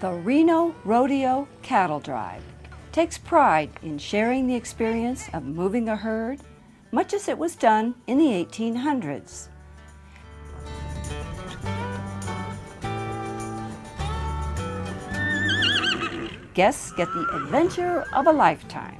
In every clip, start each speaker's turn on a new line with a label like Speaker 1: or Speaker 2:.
Speaker 1: The Reno Rodeo Cattle Drive takes pride in sharing the experience of moving a herd, much as it was done in the 1800s. Guests get the adventure of a lifetime.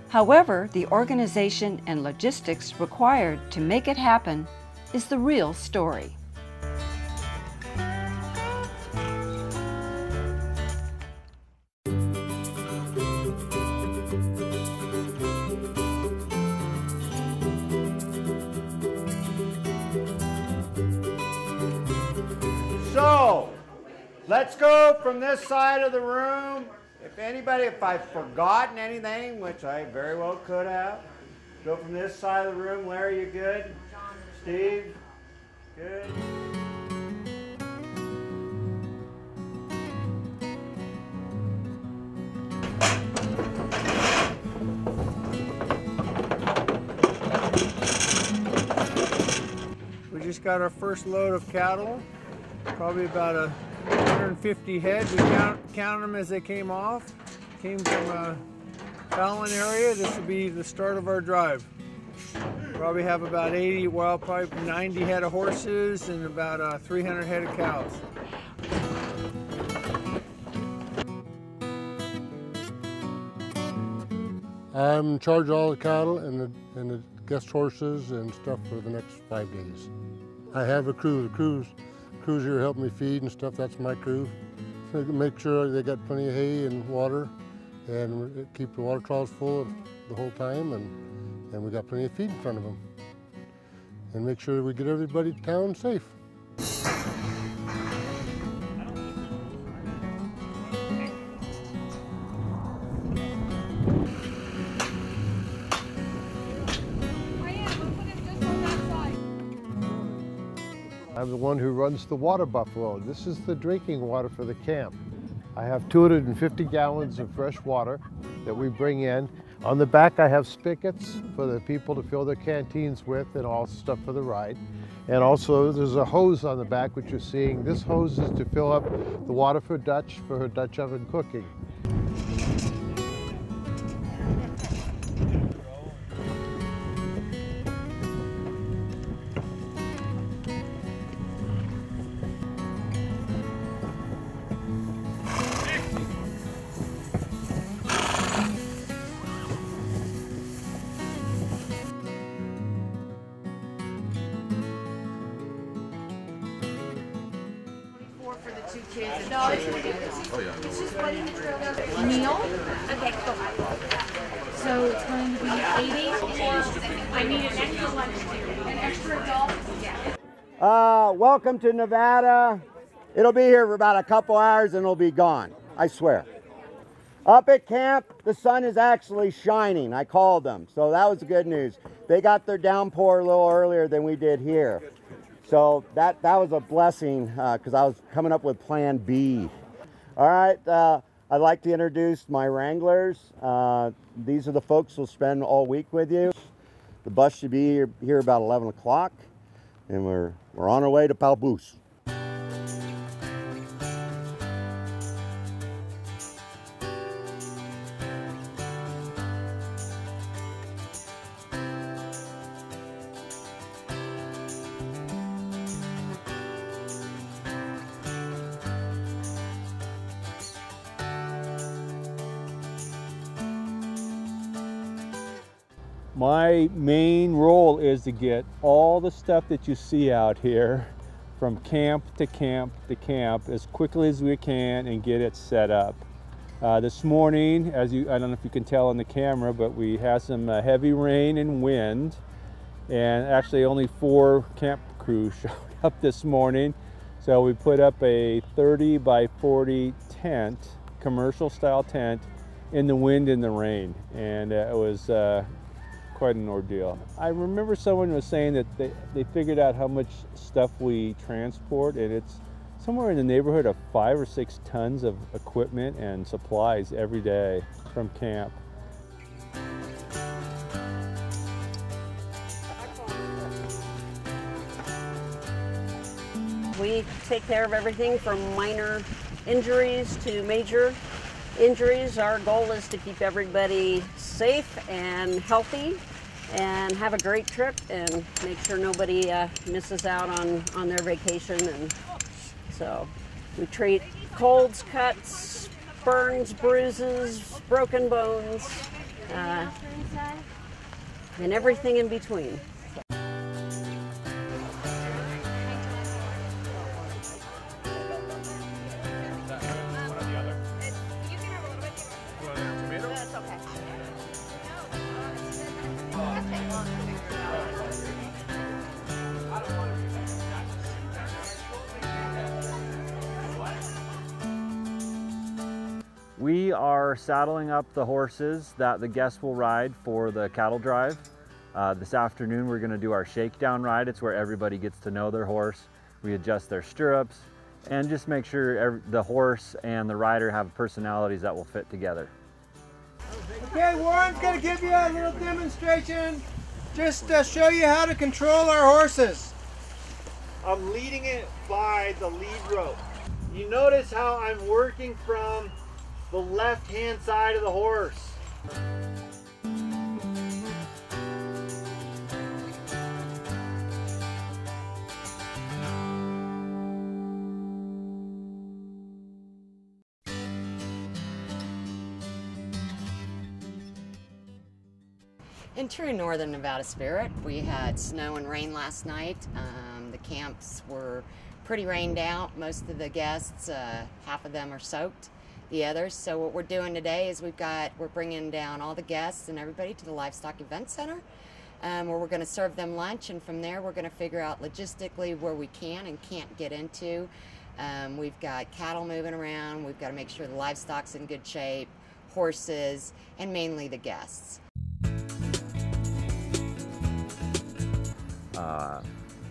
Speaker 1: However, the organization and logistics required to make it happen is the real story.
Speaker 2: So, let's go from this side of the room. If I've forgotten anything, which I very well could have, go from this side of the room. Larry, you good? Steve, good? We just got our first load of cattle, probably about 150 head. We counted them as they came off. Came from a Fallon area. This will be the start of our drive. Probably have about 80, well, probably 90 head of horses and about 300 head of cows.
Speaker 3: I'm in charge of all the cattle and the guest horses and stuff for the next 5 days. I have a crew. The crews here help me feed and stuff. That's my crew. So make sure they got plenty of hay and water, and keep the water troughs full the whole time, and we got plenty of feed in front of them. And make sure we get everybody to town safe.
Speaker 4: I'm the one who runs the water buffalo. This is the drinking water for the camp. I have 250 gallons of fresh water that we bring in. On the back I have spigots for the people to fill their canteens with and all stuff for the ride. And also there's a hose on the back which you're seeing. This hose is to fill up the water for her Dutch oven cooking.
Speaker 5: For the 2 kids. No, it's just letting the trail go. Meal? Okay, cool. So it's going to be 80, or I need an extra lunch too. An extra adult? Yeah.
Speaker 2: Welcome to Nevada. It'll be here for about a couple hours and it'll be gone, I swear. Up at camp, the sun is actually shining. I called them, so that was good news. They got their downpour a little earlier than we did here. So that was a blessing because I was coming up with plan B. All right, I'd like to introduce my wranglers. These are the folks who'll spend all week with you. The bus should be here about 11 o'clock, and we're on our way to Palbus.
Speaker 6: My main role is to get all the stuff that you see out here from camp to camp to camp as quickly as we can and get it set up. This morning, I don't know if you can tell on the camera, but we had some heavy rain and wind, and actually only 4 camp crews showed up this morning. So we put up a 30 by 40 tent, commercial style tent, in the wind and the rain, and it was quite an ordeal. I remember someone was saying that they figured out how much stuff we transport, and it's somewhere in the neighborhood of 5 or 6 tons of equipment and supplies every day from camp.
Speaker 7: We take care of everything from minor injuries to major injuries. Our goal is to keep everybody safe and healthy and have a great trip and make sure nobody misses out on their vacation. And so we treat colds, cuts, burns, bruises, broken bones, and everything in between.
Speaker 8: We are saddling up the horses that the guests will ride for the cattle drive. This afternoon we're going to do our shakedown ride. It's where everybody gets to know their horse. We adjust their stirrups and just make sure the horse and the rider have personalities that will fit together.
Speaker 9: Okay, Warren's going to give you a little demonstration just to show you how to control our horses. I'm leading it by the lead rope. You notice how I'm working from the left-hand side of the horse.
Speaker 10: In true Northern Nevada spirit, we had snow and rain last night. The camps were pretty rained out. Most of the guests, half of them are soaked. The others. So what we're doing today is we're bringing down all the guests and everybody to the Livestock Event Center, where we're going to serve them lunch, and from there we're going to figure out logistically where we can and can't get into. We've got cattle moving around. We've got to make sure the livestock's in good shape, horses, and mainly the guests.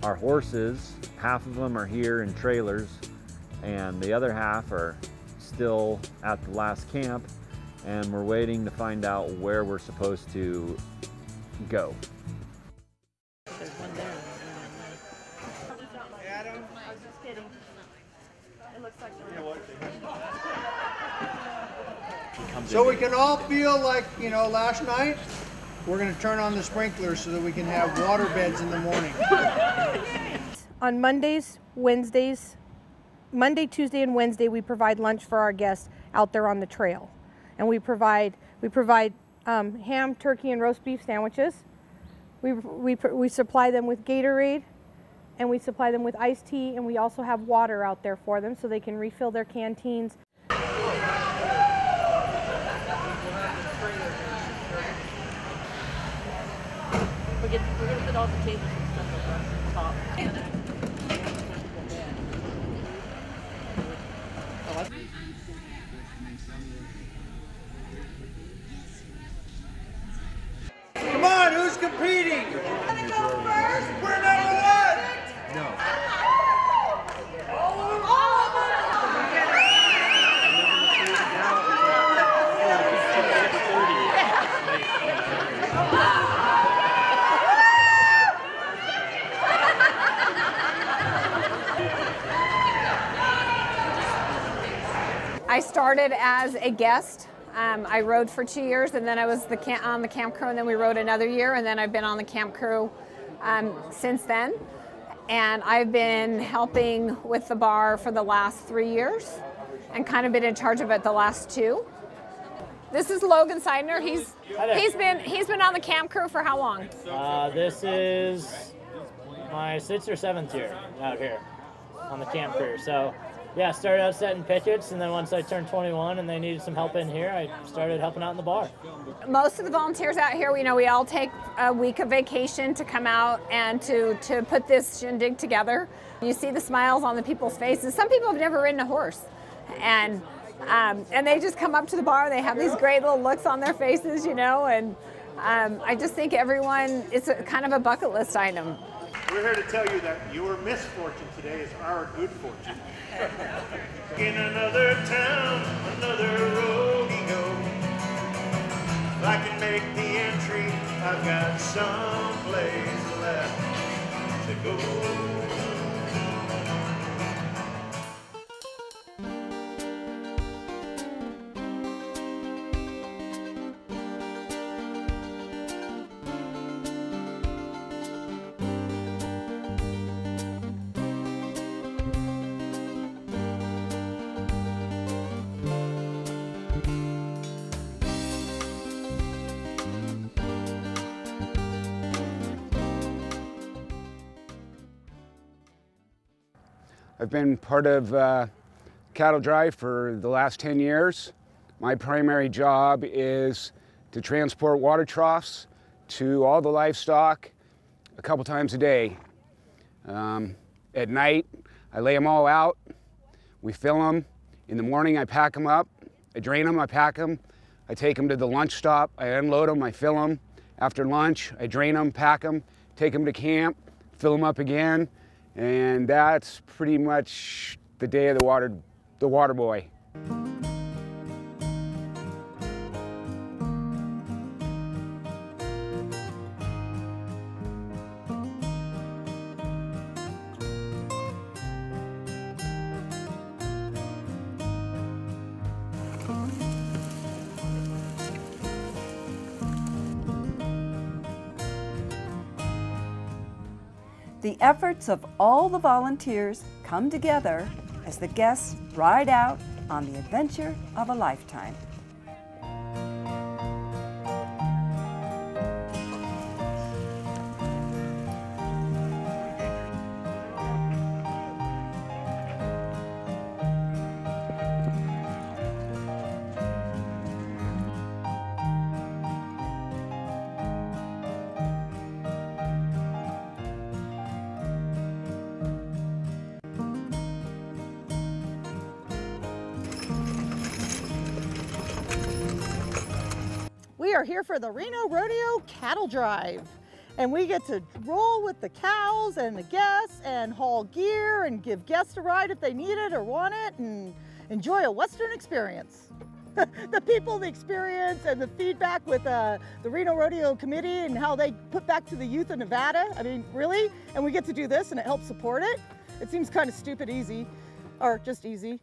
Speaker 8: Our horses, half of them are here in trailers, and the other half are still at the last camp, and we're waiting to find out where we're supposed to go.
Speaker 7: There's one there. Adam, I was just kidding. It looks like
Speaker 9: So we can all feel like, you know, last night, we're going to turn on the sprinklers so that we can have water beds in the morning.
Speaker 11: On Mondays, Wednesdays, Monday, Tuesday, and Wednesday, we provide lunch for our guests out there on the trail. And we provide ham, turkey, and roast beef sandwiches. We supply them with Gatorade, and we supply them with iced tea, and we also have water out there for them so they can refill their canteens.
Speaker 7: We're going to put all the tables and stuff up on top.
Speaker 9: Come on, who's competing?
Speaker 12: Gonna go first?
Speaker 9: We're number one!
Speaker 8: No.
Speaker 13: I started as a guest. I rode for 2 years, and then I was on the camp crew, and then we rode another year, and then I've been on the camp crew since then. And I've been helping with the bar for the last 3 years and kind of been in charge of it the last 2. This is Logan Seidner. He's been on the camp crew for how long?
Speaker 14: This is my 6th or 7th year out here on the camp crew. So yeah, started out setting pickets, and then once I turned 21 and they needed some help in here, I started helping out in the bar.
Speaker 13: Most of the volunteers out here, we all take a week of vacation to come out and to put this shindig together. You see the smiles on the people's faces. Some people have never ridden a horse, and they just come up to the bar. They have these great little looks on their faces, and I just think everyone, it's kind of a bucket list item.
Speaker 9: We're here to tell you that your misfortune today is our good fortune.
Speaker 12: In another town, another road he goes. If I can make the entry, I've got some place left to go.
Speaker 15: I've been part of Cattle Drive for the last 10 years. My primary job is to transport water troughs to all the livestock a couple times a day. At night, I lay them all out. We fill them. In the morning, I pack them up. I drain them, I pack them. I take them to the lunch stop. I unload them, I fill them. After lunch, I drain them, pack them, take them to camp, fill them up again. And that's pretty much the day of the water boy.
Speaker 1: The efforts of all the volunteers come together as the guests ride out on the adventure of a lifetime.
Speaker 16: We are here for the Reno Rodeo Cattle Drive, and we get to roll with the cows and the guests and haul gear and give guests a ride if they need it or want it and enjoy a Western experience. The people, the experience, and the feedback with the Reno Rodeo Committee and how they put back to the youth of Nevada. I mean, really? And we get to do this and it helps support it? It seems kind of stupid easy, or just easy.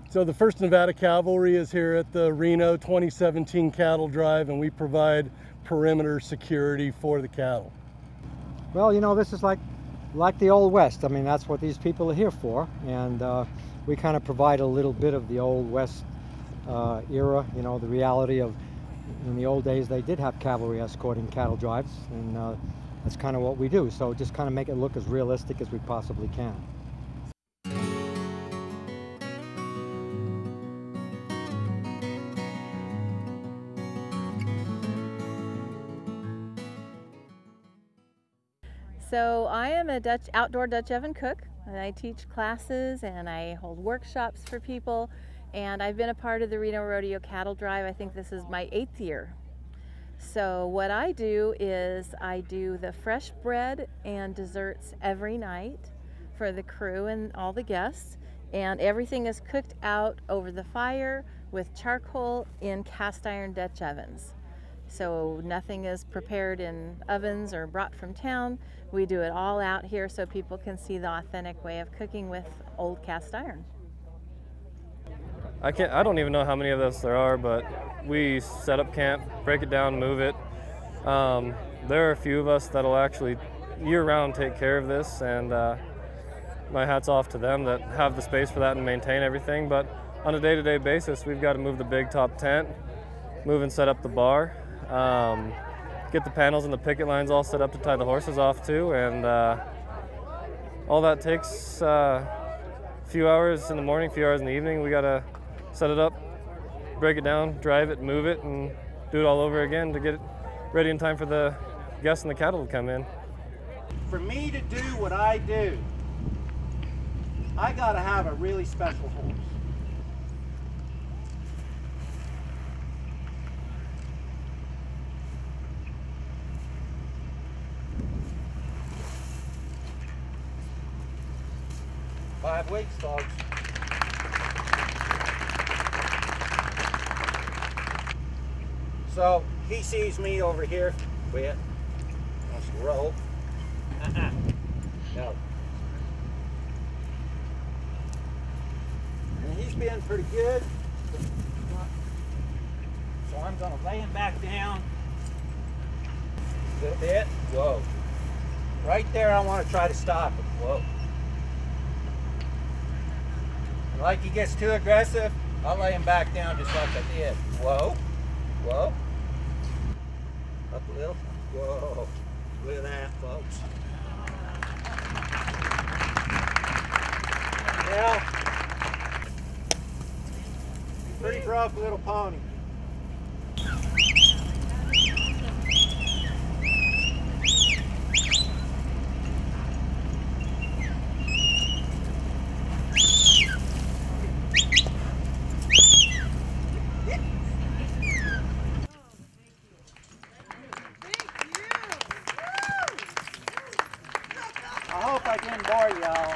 Speaker 17: So the 1st Nevada Cavalry is here at the Reno 2017 Cattle Drive, and we provide perimeter security for the cattle.
Speaker 18: Well, you know, this is like the Old West. I mean, that's what these people are here for, and we kind of provide a little bit of the Old West era, you know, the reality of in the old days they did have cavalry escorting cattle drives, and that's kind of what we do. So just kind of make it look as realistic as we possibly can.
Speaker 11: So I am a outdoor Dutch oven cook, and I teach classes and I hold workshops for people, and I've been a part of the Reno Rodeo Cattle Drive. I think this is my 8th year. So what I do is I do the fresh bread and desserts every night for the crew and all the guests, and everything is cooked out over the fire with charcoal in cast iron Dutch ovens. So nothing is prepared in ovens or brought from town. We do it all out here so people can see the authentic way of cooking with old cast iron.
Speaker 19: I don't even know how many of us there are, but we set up camp, break it down, move it. There are a few of us that'll actually year-round take care of this, and my hat's off to them that have the space for that and maintain everything. But on a day-to-day basis, we've got to move the big top tent, move and set up the bar, get the panels and the picket lines all set up to tie the horses off to, and all that takes a few hours in the morning, a few hours in the evening. We got to set it up, break it down, drive it, move it, and do it all over again to get it ready in time for the guests and the cattle to come in.
Speaker 9: For me to do what I do, I gotta have a really special horse. Five weeks, folks. So he sees me over here, quit, wants to roll. No. And he's been pretty good. So I'm gonna lay him back down a little bit. Whoa. Right there, I want to try to stop him. Whoa. And like he gets too aggressive, I'll lay him back down just like I did. Whoa. Whoa. Up a little. Whoa. Look at that, folks. Yeah. Pretty rough little pony. I hope I didn't bore y'all.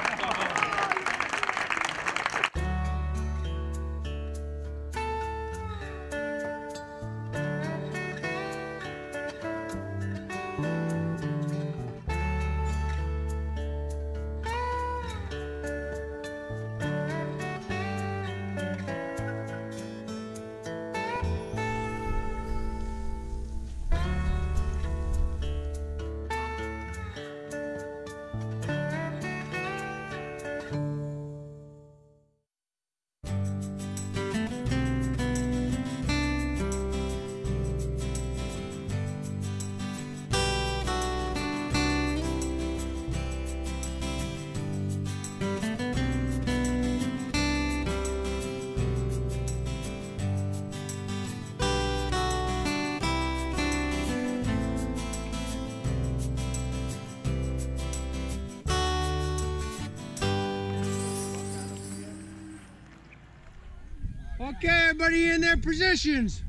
Speaker 20: Okay, everybody in their positions.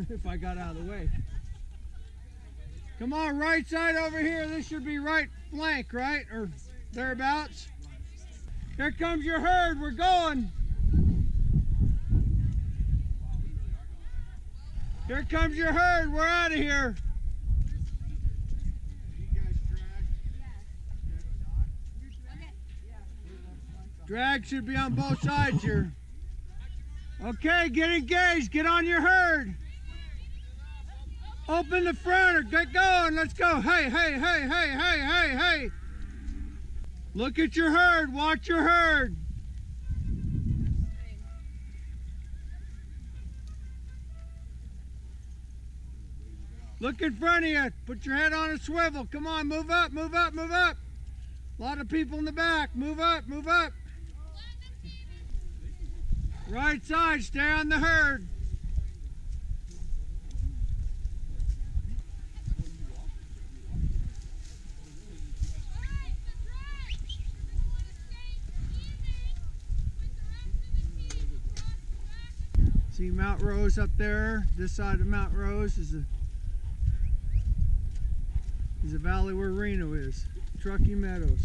Speaker 20: If I got out of the way. Come on, right side over here. This should be right flank, right? Or thereabouts. Here comes your herd. We're going. Here comes your herd. We're out of here. Drag should be on both sides here. Okay, get engaged. Get on your herd. Open the front or get going. Let's go. Hey, hey, hey, hey, hey, hey, hey. Look at your herd. Watch your herd. Look in front of you. Put your head on a swivel. Come on, move up, move up, move up. A lot of people in the back. Move up, move up. Right side, stay on the herd. See Mount Rose up there? This side of Mount Rose is the valley where Reno is. Truckee Meadows.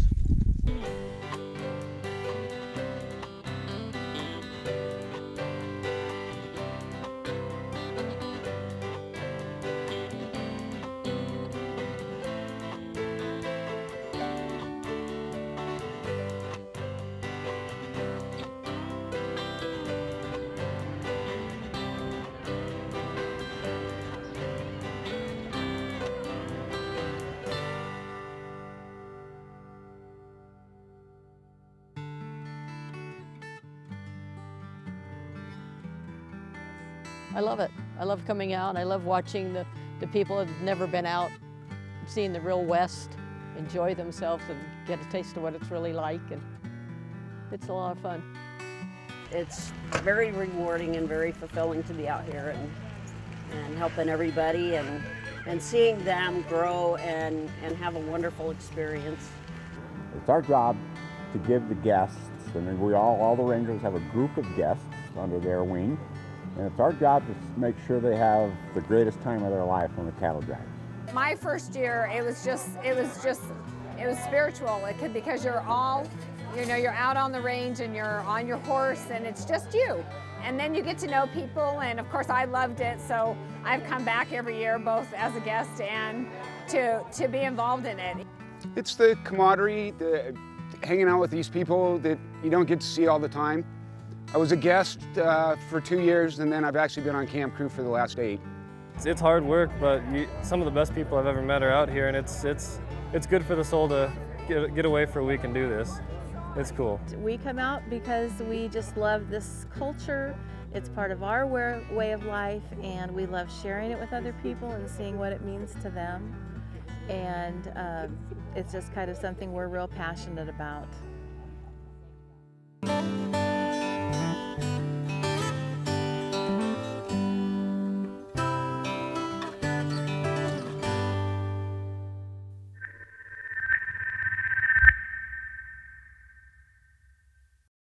Speaker 21: I love it. I love coming out. I love watching the people that have never been out, seeing the real West, enjoy themselves and get a taste of what it's really like, and it's a lot of fun.
Speaker 7: It's very rewarding and very fulfilling to be out here and helping everybody and seeing them grow and have a wonderful experience.
Speaker 22: It's our job to give the guests, and all the rangers have a group of guests under their wing, and it's our job to make sure they have the greatest time of their life on the cattle drive.
Speaker 13: My first year, it was spiritual. Because you're all, you're out on the range and you're on your horse and it's just you. And then you get to know people, and of course I loved it, so I've come back every year both as a guest and to be involved in it.
Speaker 15: It's the camaraderie, hanging out with these people that you don't get to see all the time. I was a guest for 2 years, and then I've actually been on camp crew for the last 8.
Speaker 19: It's hard work, but some of the best people I've ever met are out here, and it's good for the soul to get away for a week and do this. It's cool.
Speaker 23: We come out because we just love this culture. It's part of our way of life, and we love sharing it with other people and seeing what it means to them. And it's just kind of something we're real passionate about.